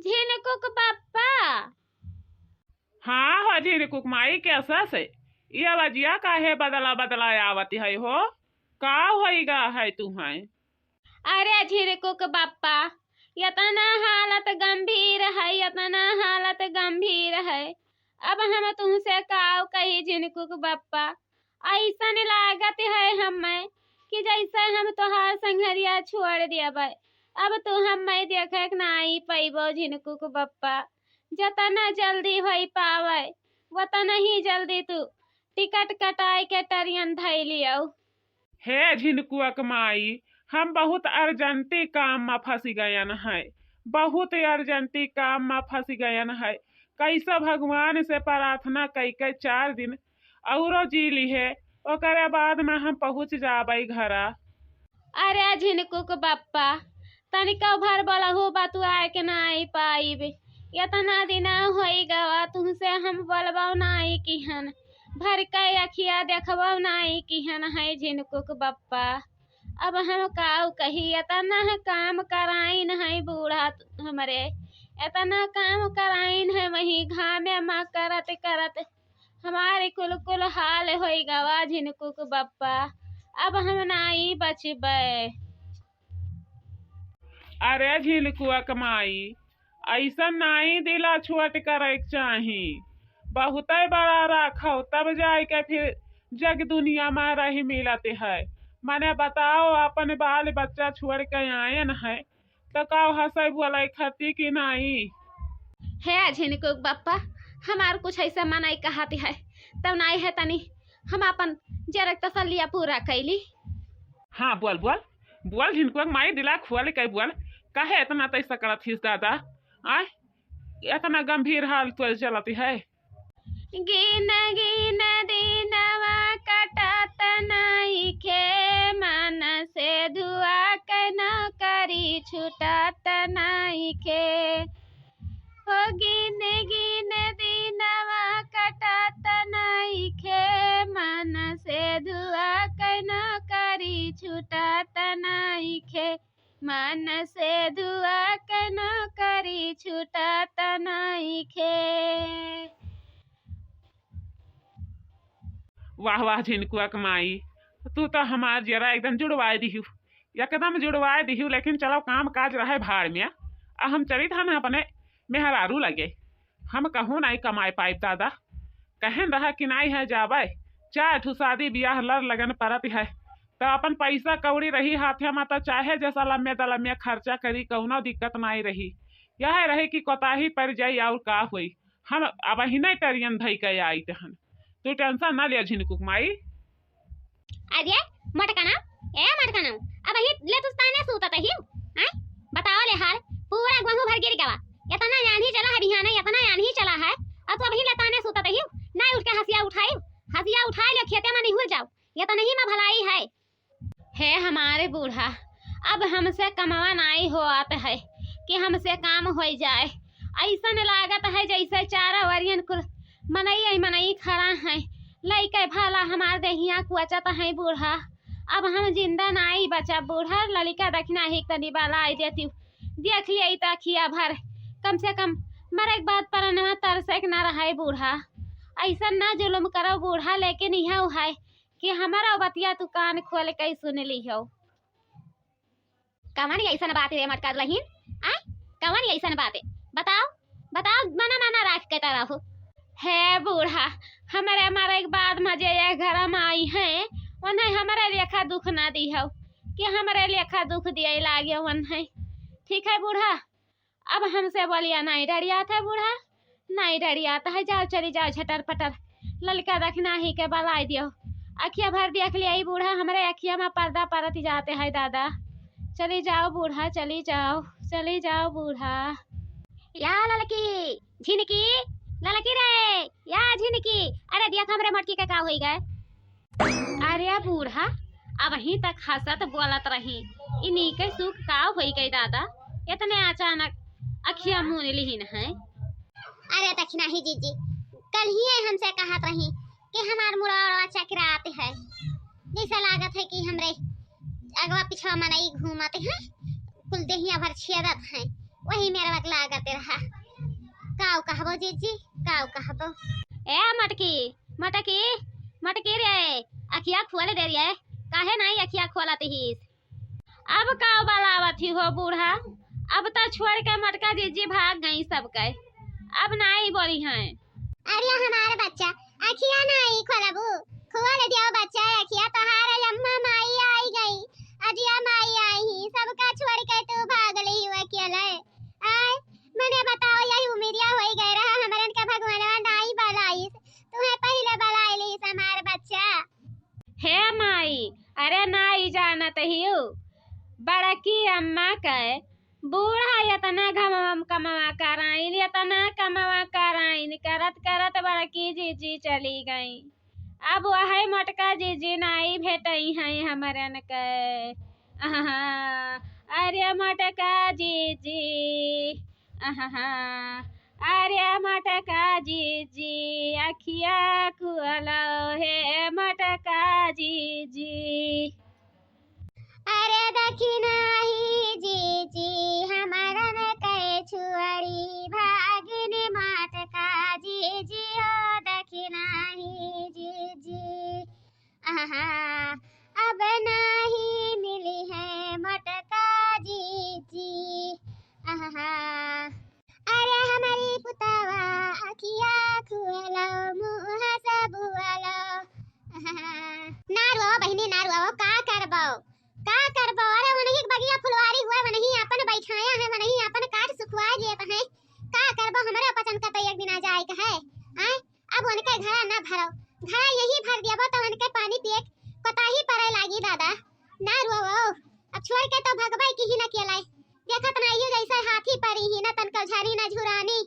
झिनकुक बाप्पा। हाँ हो झिनकुक माई कैसा से ये लजिया काहे बदला बदला आवती है हो का होइगा है तुम्हें। अरे झिनकुक बाप्पा यतना हालत गंभीर है, यतना हालत गंभीर है। अब हम तुमसे काव कही झिनकुक बाप्पा, ऐसन लागत है हमें कि जैसे हम तोहार संघरिया छोड़ दियाबे। अब तू हमें देखे नहीं पैबो झिनकुक बाप्पा। जतना जल्दी होई पावे वतना ही जल्दी तू टिकट कटाई के टरियन धैलियो। हे झिनकुक माई हम बहुत अर्जेंटी काम में फंसी गयन है, बहुत अर्जेंटी काम में फंसी गयन है। कैसे भगवान से प्रार्थना कई के 4 दिन औरो जी ली है, ओकरे बाद में हम पहुँच जाबे घरा। अरे झिनकुक बाप्पा तनिका भर बोला हो बातू आए के नहीं पाइब। इतना दिन होई गवा तुमसे हम बोलबो नहीं किहन, भर के अखिया देखबो नहीं किहन है झिनकुक बाप्पा। अब हम काऊ कही इतना काम कराइन है बूढ़ा हमरे, इतना काम कराइन है वही घामे माँ करत करत हमारे कुल कुल हाल होई गवा झिनकुक बाप्पा। अब हम नहीं बचबे। अरे झिनकुक माई ऐसा नहीं दिला छोट करे चाही, बहुत बड़ा रखो तब जाए के फिर जग दुनिया में रही मिलते है। मने बताओ अपन बाल बच्चा छोड़ के आयन है तो का हंसे बोले खती कि नहीं। है झिनकुक बाप्पा हमार कुछ ऐसा मनाई कहती है तब नहीं है तनी हम अपन जरक तसलिया पूरा कैली। हाँ बोल बोल बोल झिनकुक माई दिला खोल के बोल कहे इतना तैसा करत थी दादा। आय इतना गंभीर हाल तो चलती है। गिन गिन दिनवा कटत नहीं खे, मन से धुआ के न करी छुटत नहीं खे। हो गिन गिन दिनवा कटत नहीं खे, मन से धुआ के न करी छुटत नहीं खे, मन से धुआ के न करी छुटत नहीं खे। वाह वाह झिनकुक माई तू तो हमार जरा एकदम जुड़वाए दिहू, एकदम जुड़वाए दिहू। लेकिन चलो काम काज रहे भाड़ में आ हम चली था ना अपने मेहरारू लगे। हम कहूँ नहीं कमाए पाइब दादा, कहन रहा कि नहीं है जाबे 4 ठू शादी ब्याह लड़ लगन परत है तो अपन पैसा कौड़ी रही हाथे में तो चाहे जैसा लम्बे दलम्बे खर्चा करी कौनो दिक्कत नहीं रही। यह रही कि कोताही पर जाई और का हुई हम अब ही नहीं टरियन धई के आई तहन। तू टेंशन ना ले झिनकुक माई। अरे मटकना मटकना अब ही ले तुस्ताने सूतत ही हैं। बताओ ले हाल पूरा गहूं भर गिर गवा, इतना आंधी चला है बिहाने, इतना आंधी चला है अब तो अभी लताने सूतत ही नहीं। उठ के हसिया उठाए ले खेते में नहीं हुए जाओ, ये तो नहीं में भलाई है हमारे बूढ़ा। अब हमसे कमावा नहीं हो आता है कि हमसे काम हो जाए। ऐसा लागत है जैसे 4 वरियन कुल मनई खड़ा है लइके भाला हमार देहिया कुचत है बूढ़ा। अब हम जिंदा नहीं बचा बूढ़ा, ललिका दखना ही तनी बाला आई देती देख लिया तखिया भर कम से कम मरे के बाद परनवा तरसे न रहा बूढ़ा। ऐसा ना जुलुम करो बूढ़ा, लेकिन यह है कि हमारा बतिया तू कान खोल के सुन ली हो। कवन ऐसा बात रे मटका रहीन आ कवन ऐसा बात बताओ बताओ मना मना राख के तरह हो। है बूढ़ा हमारे मारे के बाद मजे ये घर में आई है उन्हें हमारे लेखा दुख ना दी हो कि हमारे लेखा दुख दिए लागे उन्हें। ठीक है बूढ़ा अब हमसे बोलिया नहीं डरियाता है बूढ़ा, नहीं डरियाता है। जाओ चली जाओ झटर पटर ललका दखना ही के बलाई दियो। अखिया भर देख लिया बूढ़ा, हमारे अखिया में पर्दा परत जाते है दादा। चली जाओ बूढ़ा चली जाओ बूढ़ा। या ललकी झिनकी ललकी रे या झिनकी, अरे देख हमरे मटकी के का होई गए। अरे बूढ़ा अब ही तक हंसत बोलत रही इन्हीं के सुख का होई गई दादा, इतने अचानक अखिया मुन लीन है। अरे दक्षिणा ही जीजी कल ही हमसे कहत रही कि हमार मुड़वा चकराते है, जैसा लागत है कि हमरे अगवा पिछवा मनई घूमते हैं कुल देहिया भर छेदत हैं। वही मेरा वक लागते रहा। काऊ कहबो जीजी, काऊ कहबो। ए मटकी मटकी मटकी रे, अखिया खोले दे रे, काहे नहीं अखिया खोलत हिस? अब का बलावत ही हो बूढ़ा? अब तो छोड़ के मटका जीजी भाग गई सबके, अब नहीं बोली हैं। अरे हमारे बच्चा अखिया नहीं खोलबू, खोल दियो बच्चा अखिया। तहारे अम्मा माई आई गई, अजिया माई आई ही, सबका छोड़ के तू भाग ली हुआ अकेले। आय मने बताओ, यही उम्मीदिया होई गई रहा हमरन के भगवानवा नहीं बलाई, तुम्हें पहले बलाई ली हमार बच्चा। हे माई, अरे नहीं जानत हियो, बड़की अम्मा के बूढ़ा इतना घमम कमवा कराइन, इतना कमवा कराइन, करत करत बड़की जीजी चली गई। अब वह मोटका जीजी नहीं भेटई हैं हमरन के। आहा, अरे मोटका जीजी, आहा, अरे मोटका जीजी, अखिया खुलो हे मोटका जीजी। अरे दखिना ही जीजी हमारन के छुअरी भागिन मटका जीजी हो, दखिना ही जीजी। आहा, अब नहीं मिली है मटका जीजी। आहा, अरे हमारी पुतवा अखिया खुलो मुँह सब बुआलो। ना रो बहिनी ना रो, का करबो का करबो? अरे वनही बगिया फुलवारी हुआ, वनही अपन बैठाया है, वनही अपन काट सुखवा जेत है। का करबो? हमरे पसंद का तो एक दिन आ जाए का है। आय अब उनके घड़ा ना भरो, घड़ा यही भर देबो तो उनके पानी पिए कोताही पड़े लागी दादा। ना रो, अब छोड़ के तो भगबै की ही न केलाई। देखत ना यो जैसे हाथी परी ही न तनका झरी न झुरानी।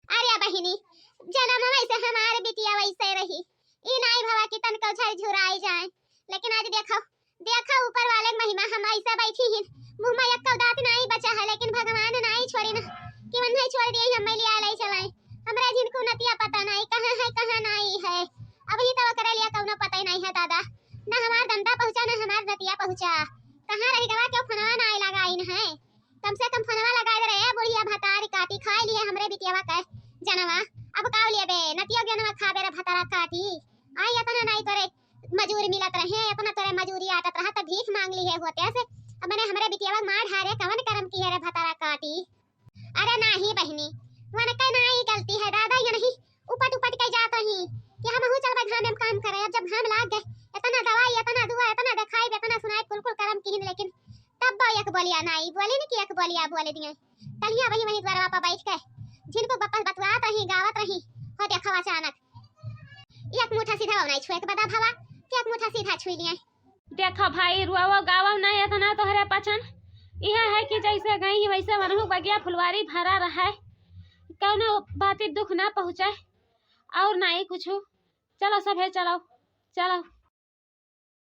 अरे बहिनी जन्म वैसे हमारे बिटिया वैसे रही, ई नहीं भवा कि तनका झरी झुराई जाए। लेकिन आज देखो देखो ऊपर वाले की महिमा, हम ऐसा बैठी ही मुंह में एक दांत नहीं बचा है, लेकिन भगवान नहीं छोड़ी ना कि मन नहीं छोड़ दिए हम लिया ले चलाए। हमरा जिनको नतिया पता नहीं कहां है कहां नहीं है, अभी तो करे लिया कौनो पता ही नहीं है दादा। ना हमार धंधा पहुंचा ना हमार नतिया पहुंचा, कहां रह गवा के फनवा नहीं लगाइन है। कम से कम फनवा लगा दे रे बुढ़िया भतारी काटी खाई लिए हमरे बिटियावा के जनवा। अब का लिए बे नतिया जनवा खा दे रे भतारा काटी। आई इतना नहीं करे मजूरी मिलत रहे, अपना तोरे मजूरी आटत रहा तो भीख मांग ली है होते से। अब मैंने हमरे बिटियावा मार ढारे कवन करम की है रे भतारा काटी। अरे नहीं बहिनी वन के नहीं गलती है दादा, ये नहीं उपट उपट के जात रही कि हम हूं चल घाम में काम करे। अब जब घाम लाग गए इतना दवाई इतना दुआ इतना दिखाई इतना सुनाई कुल करम की, लेकिन तब एक बोलिया नहीं बोली नहीं कि एक बोलिया बोले दिए। कलिया वही वही द्वारा पर बैठ के जिनको बपस बतवात रही गावत रही हो, देखो अचानक एक मुठा सीधा नहीं छुए के बता भवा कि एक मुठा सीधा छुई लिए। देखो भाई रुआवो गावो नहीं इतना तोहरे पचन, यह है कि जैसे गई वैसे मनहु बगिया फुलवारी भरा रहा है, कौनो बाती दुख ना पहुँचाए और नहीं कुछ। चलो सब है चलो चलो।